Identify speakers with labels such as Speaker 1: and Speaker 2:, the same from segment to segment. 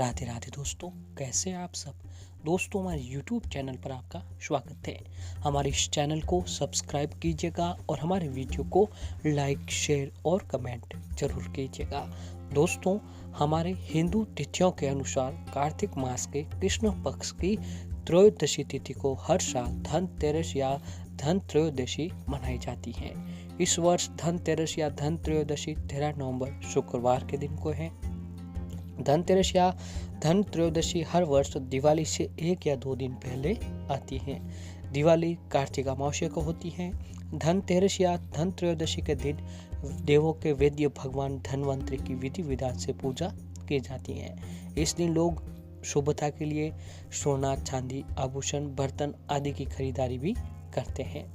Speaker 1: राधे राधे दोस्तों, कैसे हैं आप सब। दोस्तों, हमारे YouTube चैनल पर आपका स्वागत है। हमारे इस चैनल को सब्सक्राइब कीजिएगा और हमारे वीडियो को लाइक, शेयर और कमेंट जरूर कीजिएगा। दोस्तों, हमारे हिंदू तिथियों के अनुसार कार्तिक मास के कृष्ण पक्ष की त्रयोदशी तिथि को हर साल धनतेरस या धन त्रयोदशी मनाई जाती है। इस वर्ष धनतेरस या धन त्रयोदशी 13 नवंबर शुक्रवार के दिन को है। धनतेरस या धन त्रयोदशी हर वर्ष दिवाली से 1 या 2 दिन पहले आती है। दिवाली कार्तिक अमावस्या को होती है। धनतेरस या धन त्रयोदशी के दिन देवों के वैद्य भगवान धनवंतरी की विधि विधान से पूजा की जाती है। इस दिन लोग शुभता के लिए सोना, चांदी, आभूषण, बर्तन आदि की खरीदारी भी करते हैं।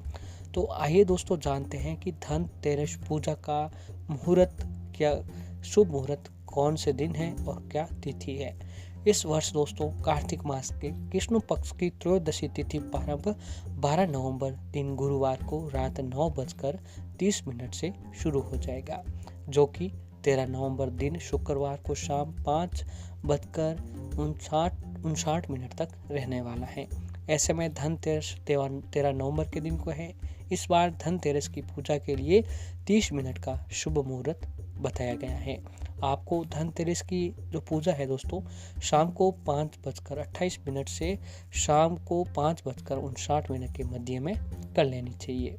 Speaker 1: तो आइए दोस्तों, जानते हैं कि धनतेरस पूजा का मुहूर्त, क्या शुभ मुहूर्त कौन से दिन है और क्या तिथि है। इस वर्ष दोस्तों कार्तिक मास के कृष्ण पक्ष की त्रयोदशी तिथि प्रारंभ 12 नवंबर दिन गुरुवार को रात 9:30 से शुरू हो जाएगा, जो कि 13 नवंबर दिन शुक्रवार को शाम 5:59 तक रहने वाला है। ऐसे में धनतेरस 13 नवंबर के दिन को है। इस बार धनतेरस की पूजा के लिए 30 मिनट का शुभ मुहूर्त बताया गया है। आपको धनतेरस की जो पूजा है दोस्तों, शाम को 5:28 से शाम को 5:59 के मध्य में कर लेनी चाहिए।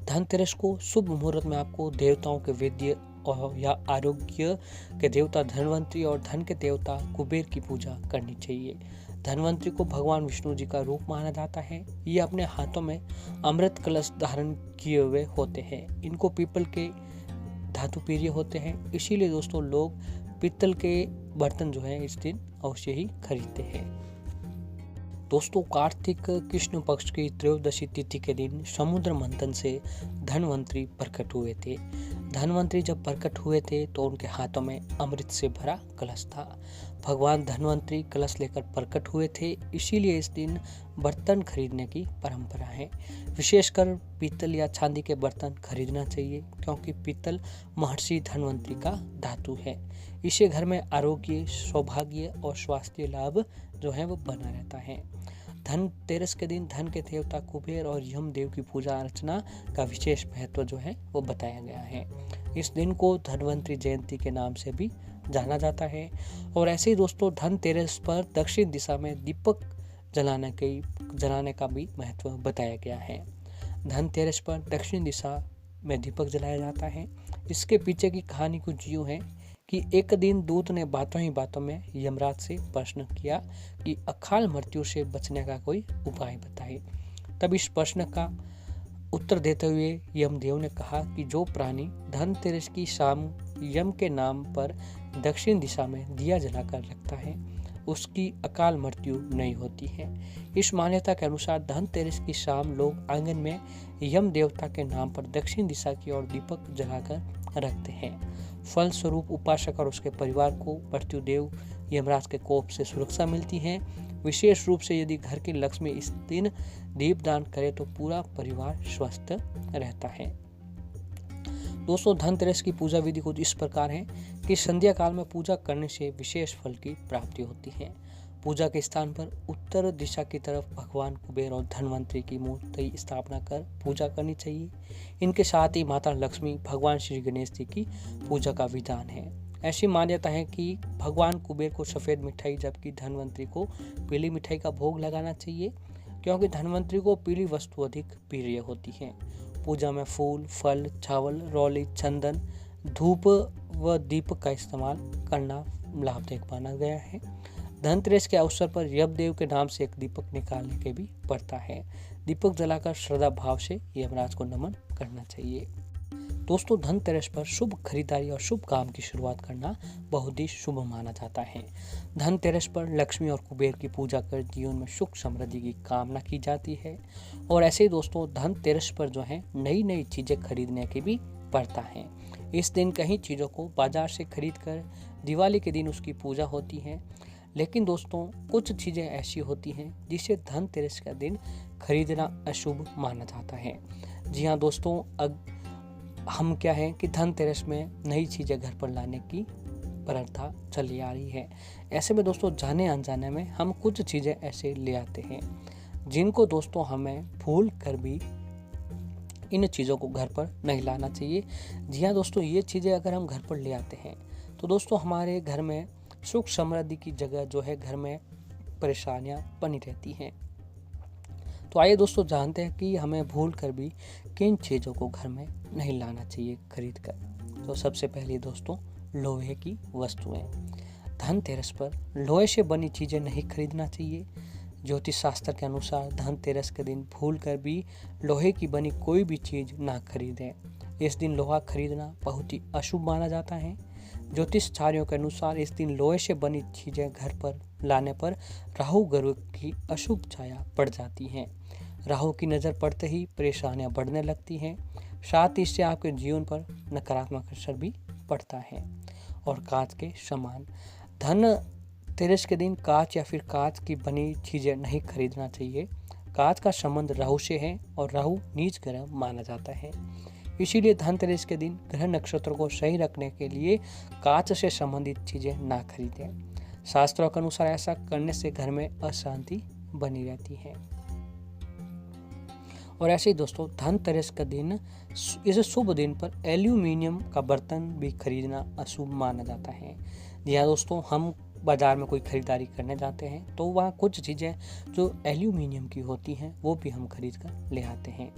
Speaker 1: धनतेरस को शुभ मुहूर्त में आपको देवताओं के वैद्य या आरोग्य के देवता धनवंतरी और धन के देवता कुबेर की पूजा करनी चाहिए। धनवंतरी को भगवान विष्णु जी का रूप माना जाता है। ये अपने हाथों में अमृत कलश धारण किए हुए होते हैं। इनको पीपल के धातु प्रिय होते हैं, इसीलिए दोस्तों लोग पीतल के बर्तन जो है इस दिन अवश्य ही खरीदते हैं। दोस्तों, कार्तिक कृष्ण पक्ष की त्रयोदशी तिथि के दिन समुद्र मंथन से धनवंतरी प्रकट हुए थे। धनवंतरी जब प्रकट हुए थे तो उनके हाथों में अमृत से भरा कलश था। भगवान धनवंतरी कलश लेकर प्रकट हुए थे, इसीलिए इस दिन बर्तन खरीदने की परंपरा है। विशेषकर पीतल या चांदी के बर्तन खरीदना चाहिए, क्योंकि पीतल महर्षि धनवंतरी का धातु है। इससे घर में आरोग्य, सौभाग्य और स्वास्थ्य लाभ जो है वो बना रहता है। धनतेरस के दिन धन के देवता कुबेर और यमदेव की पूजा अर्चना का विशेष महत्व जो है वो बताया गया है। इस दिन को धनवंतरी जयंती के नाम से भी जाना जाता है। और ऐसे ही दोस्तों, धनतेरस पर दक्षिण दिशा में दीपक जलाने का भी महत्व बताया गया है। धनतेरस पर दक्षिण दिशा में दीपक जलाया जाता है। इसके पीछे की कहानी कुछ यूं है कि एक दिन दूत ने बातों ही बातों में यमराज से प्रश्न किया कि अकाल मृत्यु से बचने का कोई उपाय बताइए। तब इस प्रश्न का उत्तर देते हुए यमदेव ने कहा कि जो प्राणी धनतेरस की शाम यम के नाम पर दक्षिण दिशा में दिया जलाकर रखता है, उसकी अकाल मृत्यु नहीं होती है। इस मान्यता के अनुसार धनतेरस की शाम लोग आंगन में यम देवता के नाम पर दक्षिण दिशा की ओर दीपक जलाकर रखते हैं। फल स्वरूप उपासक और उसके परिवार को मृत्युदेव यमराज के कोप से सुरक्षा मिलती है। विशेष रूप से यदि घर की लक्ष्मी इस दिन दीपदान करे तो पूरा परिवार स्वस्थ रहता है। दोस्तों, धनतेरस की पूजा विधि कुछ इस प्रकार है कि संध्या काल में पूजा करने से विशेष फल की प्राप्ति होती है। पूजा के स्थान पर उत्तर दिशा की तरफ भगवान कुबेर और धनवंतरी की मूर्ति स्थापना कर पूजा करनी चाहिए। इनके साथ ही माता लक्ष्मी, भगवान श्री गणेश जी की पूजा का विधान है। ऐसी मान्यता है कि भगवान कुबेर को सफेद मिठाई जबकि धनवंतरी को पीली मिठाई का भोग लगाना चाहिए, क्योंकि धनवंतरी को पीली वस्तु अधिक प्रिय होती है। पूजा में फूल, फल, चावल, रौली, चंदन, धूप व दीप का इस्तेमाल करना लाभदायक माना गया है। धनतेरस के अवसर पर यमदेव के नाम से एक दीपक निकालने के भी पड़ता है। दीपक जलाकर श्रद्धा भाव से यमराज को नमन करना चाहिए। दोस्तों, धनतेरस पर शुभ खरीदारी और शुभ काम की शुरुआत करना बहुत ही शुभ माना जाता है। धनतेरस पर लक्ष्मी और कुबेर की पूजा कर जीवन में सुख समृद्धि की कामना की जाती है। और ऐसे ही दोस्तों, धनतेरस पर जो है नई नई चीजें खरीदने की भी पड़ता है। इस दिन कई चीजों को बाजार से खरीद कर दिवाली के दिन उसकी पूजा होती है। लेकिन दोस्तों, कुछ चीजें ऐसी होती हैं जिसे धनतेरस का दिन खरीदना अशुभ माना जाता है। जी हाँ दोस्तों, हम क्या है कि धनतेरस में नई चीजें घर पर लाने की परंपरा चली आ रही है। ऐसे में दोस्तों जाने अनजाने में हम कुछ चीज़ें ऐसे ले आते हैं जिनको दोस्तों हमें भूल कर भी इन चीज़ों को घर पर नहीं लाना चाहिए। जी हाँ दोस्तों, ये चीज़ें अगर हम घर पर ले आते हैं तो दोस्तों हमारे घर में सुख समृद्धि की जगह जो है घर में परेशानियाँ बनी रहती हैं। तो आइए दोस्तों जानते हैं कि हमें भूल कर भी किन चीज़ों को घर में नहीं लाना चाहिए खरीद कर। तो सबसे पहले दोस्तों लोहे की वस्तुएं। धनतेरस पर लोहे से बनी चीज़ें नहीं खरीदना चाहिए। ज्योतिष शास्त्र के अनुसार धनतेरस के दिन भूल कर भी लोहे की बनी कोई भी चीज़ ना खरीदें। इस दिन लोहा खरीदना बहुत ही अशुभ माना जाता है। ज्योतिषाचार्यों के अनुसार इस दिन लोहे से बनी चीज़ें घर पर लाने पर राहु ग्रह की अशुभ छाया पड़ जाती है। राहु की नज़र पड़ते ही परेशानियां बढ़ने लगती हैं। साथ ही इससे आपके जीवन पर नकारात्मक असर भी पड़ता है। और कांच के सामान। धन तेरस के दिन कांच या फिर कांच की बनी चीज़ें नहीं खरीदना चाहिए। कांच का संबंध राहु से है और राहु नीच ग्रह माना जाता है। इसीलिए धनतेरस के दिन ग्रह नक्षत्रों को सही रखने के लिए कांच से संबंधित चीज़ें ना खरीदें। शास्त्रों के अनुसार ऐसा करने से घर में अशांति बनी रहती है। और ऐसे ही दोस्तों धनतेरस का दिन, इस शुभ दिन पर एल्यूमिनियम का बर्तन भी खरीदना अशुभ माना जाता है। जी हाँ दोस्तों, हम बाज़ार में कोई खरीदारी करने जाते हैं तो वहाँ कुछ चीज़ें जो एल्यूमिनियम की होती हैं वो भी हम खरीद कर ले आते हैं।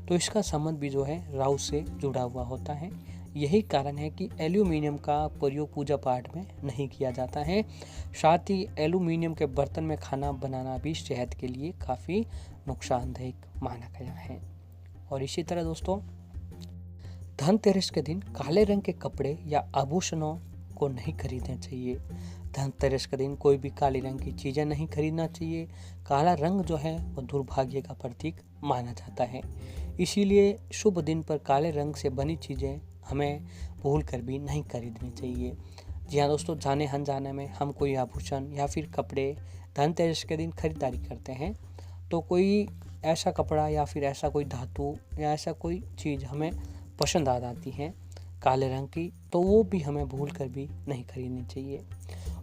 Speaker 1: तो इसका संबंध भी जो है राहु से जुड़ा हुआ होता है। यही कारण है कि एल्यूमिनियम का प्रयोग पूजा पाठ में नहीं किया जाता है। साथ ही एल्यूमिनियम के बर्तन में खाना बनाना भी सेहत के लिए काफ़ी नुकसानदायक माना गया है। और इसी तरह दोस्तों धनतेरस के दिन काले रंग के कपड़े या आभूषणों को नहीं खरीदना चाहिए। धनतेरस के दिन कोई भी काले रंग की चीज़ें नहीं खरीदना चाहिए। काला रंग जो है वो दुर्भाग्य का प्रतीक माना जाता है। इसीलिए शुभ दिन पर काले रंग से बनी चीज़ें हमें भूल कर भी नहीं खरीदनी चाहिए। जी हाँ दोस्तों, जाने अनजाने में हम कोई आभूषण या फिर कपड़े धनतेरस के दिन खरीदारी करते हैं तो कोई ऐसा कपड़ा या फिर ऐसा कोई धातु या ऐसा कोई चीज़ हमें पसंद आ जाती है काले रंग की, तो वो भी हमें भूल कर भी नहीं खरीदनी चाहिए।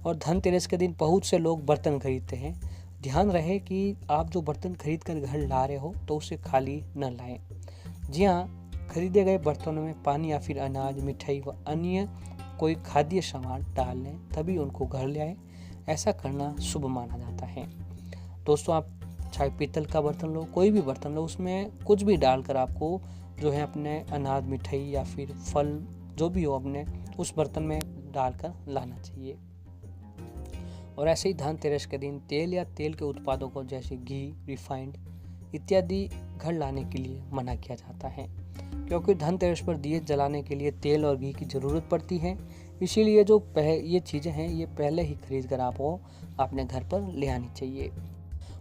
Speaker 1: और धनतेरस के दिन बहुत से लोग बर्तन खरीदते हैं। ध्यान रहे कि आप जो बर्तन खरीद कर घर ला रहे हो तो उसे खाली न लाएं। जी हाँ, खरीदे गए बर्तनों में पानी या फिर अनाज, मिठाई व अन्य कोई खाद्य सामान डाल लें, तभी उनको घर ले आए। ऐसा करना शुभ माना जाता है। दोस्तों आप चाहे पीतल का बर्तन लो, कोई भी बर्तन लो, उसमें कुछ भी डालकर आपको जो है अपने अनाज, मिठाई या फिर फल जो भी हो अपने उस बर्तन में डालकर लाना चाहिए। और ऐसे ही धनतेरस के दिन तेल या तेल के उत्पादों को जैसे घी, रिफाइंड इत्यादि घर लाने के लिए मना किया जाता है, क्योंकि धनतेरस पर दिए जलाने के लिए तेल और घी की ज़रूरत पड़ती है। इसीलिए जो ये चीज़ें हैं ये पहले ही खरीद कर आपको अपने घर पर ले आनी चाहिए।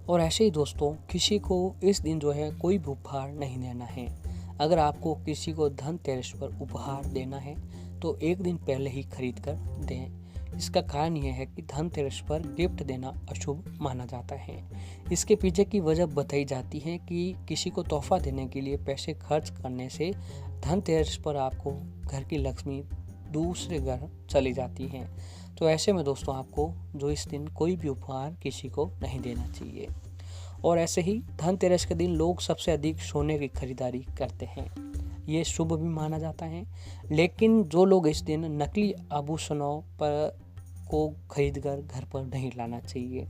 Speaker 1: और ऐसे ही दोस्तों किसी को इस दिन जो है कोई भी उपहार नहीं देना है। अगर आपको किसी को धनतेरस पर उपहार देना है तो एक दिन पहले ही खरीद कर दें। इसका कारण यह है कि धनतेरस पर गिफ्ट देना अशुभ माना जाता है। इसके पीछे की वजह बताई जाती है कि किसी को तोहफा देने के लिए पैसे खर्च करने से धनतेरस पर आपको घर की लक्ष्मी दूसरे घर चली जाती हैं। तो ऐसे में दोस्तों आपको जो इस दिन कोई भी उपहार किसी को नहीं देना चाहिए। और ऐसे ही धनतेरस के दिन लोग सबसे अधिक सोने की खरीदारी करते हैं। ये शुभ भी माना जाता है। लेकिन जो लोग इस दिन नकली आभूषणों पर को खरीद कर घर पर नहीं लाना चाहिए।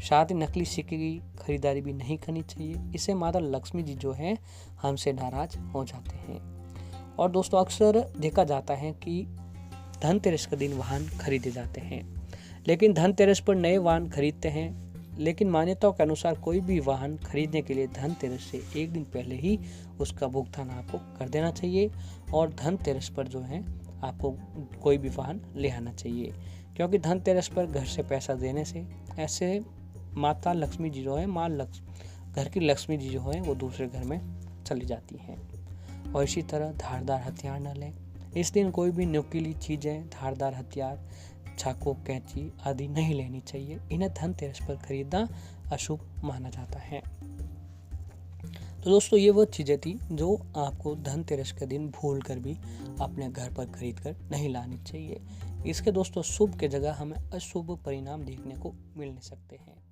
Speaker 1: साथ ही नकली सिक्के की खरीदारी भी नहीं करनी चाहिए। इससे माता लक्ष्मी जी जो है हमसे नाराज हो जाते हैं। और दोस्तों अक्सर देखा जाता है कि धनतेरस के दिन वाहन खरीदे जाते हैं, लेकिन धनतेरस पर नए वाहन खरीदते हैं। लेकिन मान्यताओं के अनुसार कोई भी वाहन खरीदने के लिए धनतेरस से एक दिन पहले ही उसका भुगतान आपको कर देना चाहिए। और धनतेरस पर जो है आपको कोई भी वाहन ले आना चाहिए, क्योंकि धनतेरस पर घर से पैसा देने से ऐसे माता लक्ष्मी जी जो है घर की लक्ष्मी जी जो है वो दूसरे घर में चली जाती हैं। और इसी तरह धारदार हथियार न लें। इस दिन कोई भी नुकीली चीज़ें, धारदार हथियार, चाकू, कैंची आदि नहीं लेनी चाहिए। इन्हें धनतेरस पर खरीदना अशुभ माना जाता है। तो दोस्तों ये वो चीज़ें थी जो आपको धनतेरस के दिन भूल कर भी अपने घर पर खरीद कर नहीं लानी चाहिए। इसके दोस्तों शुभ के जगह हमें अशुभ परिणाम देखने को मिल सकते हैं।